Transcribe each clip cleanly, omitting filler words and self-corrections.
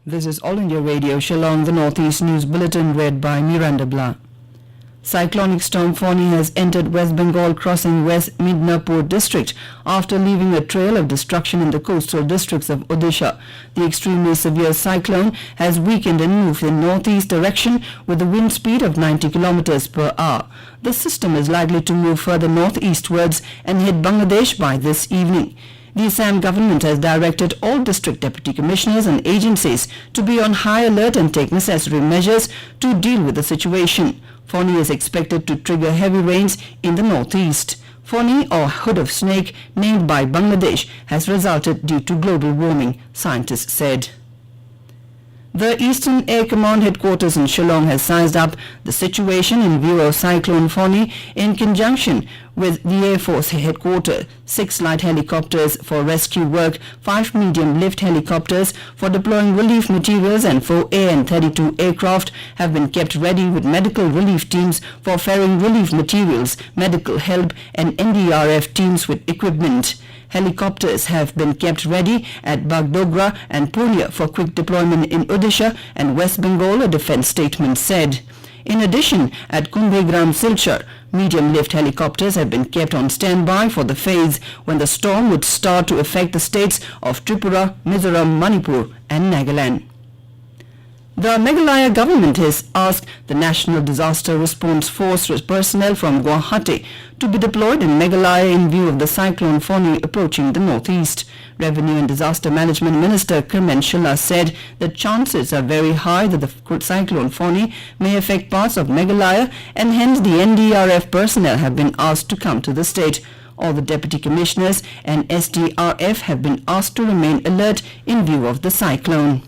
This is All India Radio, Shillong, the Northeast News Bulletin read by Miranda Blah. Cyclonic storm Fani has entered West Bengal, crossing West Midnapur district after leaving a trail of destruction in the coastal districts of Odisha. The extremely severe cyclone has weakened and moved in northeast direction with a wind speed of 90 km per hour. The system is likely to move further northeastwards and hit Bangladesh by this evening. The Assam government has directed all district deputy commissioners and agencies to be on high alert and take necessary measures to deal with the situation. Fani is expected to trigger heavy rains in the northeast. Fani, or hood of snake, named by Bangladesh, has resulted due to global warming, scientists said. The Eastern Air Command headquarters in Shillong has sized up the situation in view of Cyclone Fani in conjunction with the Air Force headquarters. 6 light helicopters for rescue work, 5 medium lift helicopters for deploying relief materials and 4 AN-32 aircraft have been kept ready with medical relief teams for ferrying relief materials, medical help and NDRF teams with equipment. Helicopters have been kept ready at Bagdogra and Purnia for quick deployment in Odisha and West Bengal, a defense statement said. In addition, at Kumbhegram Silchar, medium lift helicopters have been kept on standby for the phase when the storm would start to affect the states of Tripura, Mizoram, Manipur and Nagaland. The Meghalaya Government has asked the National Disaster Response Force personnel from Guwahati to be deployed in Meghalaya in view of the Cyclone Fani approaching the northeast. Revenue and Disaster Management Minister Shillong said the chances are very high that the Cyclone Fani may affect parts of Meghalaya and hence the NDRF personnel have been asked to come to the state. All the Deputy Commissioners and SDRF have been asked to remain alert in view of the cyclone.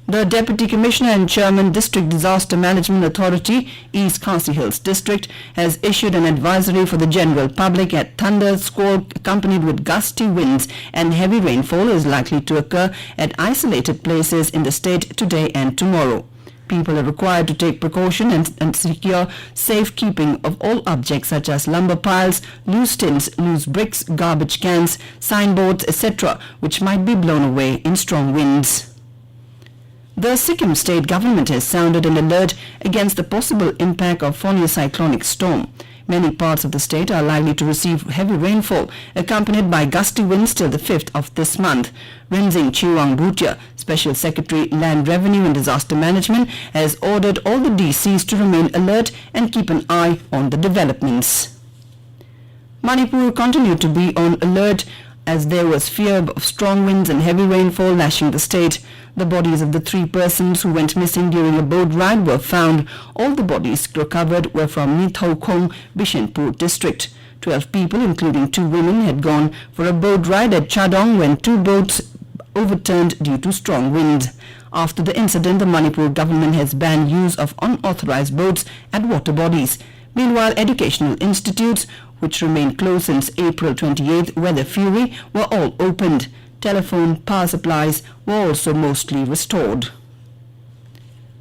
The Deputy Commissioner and Chairman District Disaster Management Authority, East Khasi Hills District, has issued an advisory for the general public at thunder, squall accompanied with gusty winds and heavy rainfall is likely to occur at isolated places in the state today and tomorrow. People are required to take precaution and secure safekeeping of all objects such as lumber piles, loose tins, loose bricks, garbage cans, signboards, etc., which might be blown away in strong winds. The Sikkim state government has sounded an alert against the possible impact of Fani cyclonic storm. Many parts of the state are likely to receive heavy rainfall, accompanied by gusty winds till the 5th of this month. Rinzing Chiwang Special Secretary Land Revenue and Disaster Management, has ordered all the DCs to remain alert and keep an eye on the developments. Manipur continued to be on alert as there was fear of strong winds and heavy rainfall lashing the state. The bodies of the 3 persons who went missing during a boat ride were found. All the bodies recovered were from Nithaukhong, Bishenpur district. 12 people, including 2 women, had gone for a boat ride at Chadong when 2 boats overturned due to strong winds. After the incident, the Manipur government has banned use of unauthorized boats at water bodies. Meanwhile, educational institutes, which remained closed since April 28th, Weather Fury, were all opened. Telephone, power supplies were also mostly restored.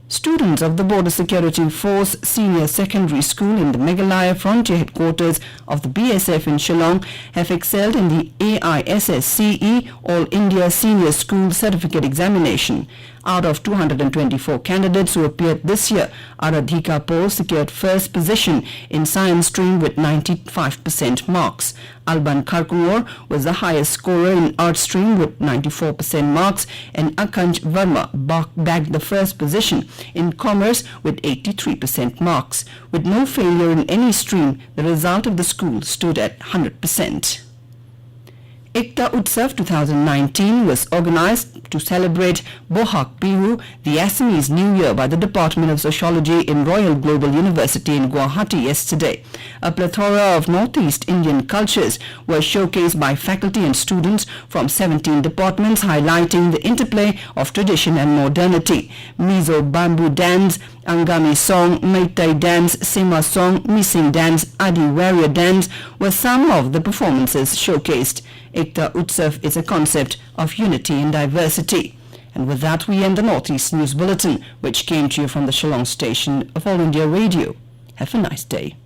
Students of the Border Security Force Senior Secondary School in the Meghalaya Frontier Headquarters of the BSF in Shillong have excelled in the AISSCE All India Senior School Certificate Examination. Out of 224 candidates who appeared this year, Aradhika Paul secured first position in science stream with 95% marks. Alban Kharkungor was the highest scorer in art stream with 94% marks, and Akanj Verma bagged the first position in commerce with 83% marks. With no failure in any stream, the result of the school stood at 100%. Ekta Utsav 2019 was organized to celebrate Bohak Bihu, the Assamese New Year, by the Department of Sociology in Royal Global University in Guwahati yesterday. A plethora of Northeast Indian cultures were showcased by faculty and students from 17 departments, highlighting the interplay of tradition and modernity. Mizo Bamboo Dance, Angami Song, Meitei Dance, Sema Song, Missing Dance, Adi Warrior Dance were some of the performances showcased. Ekta Utsav is a concept of unity and diversity. And with that, we end the Northeast News Bulletin, which came to you from the Shillong station of All India Radio. Have a nice day.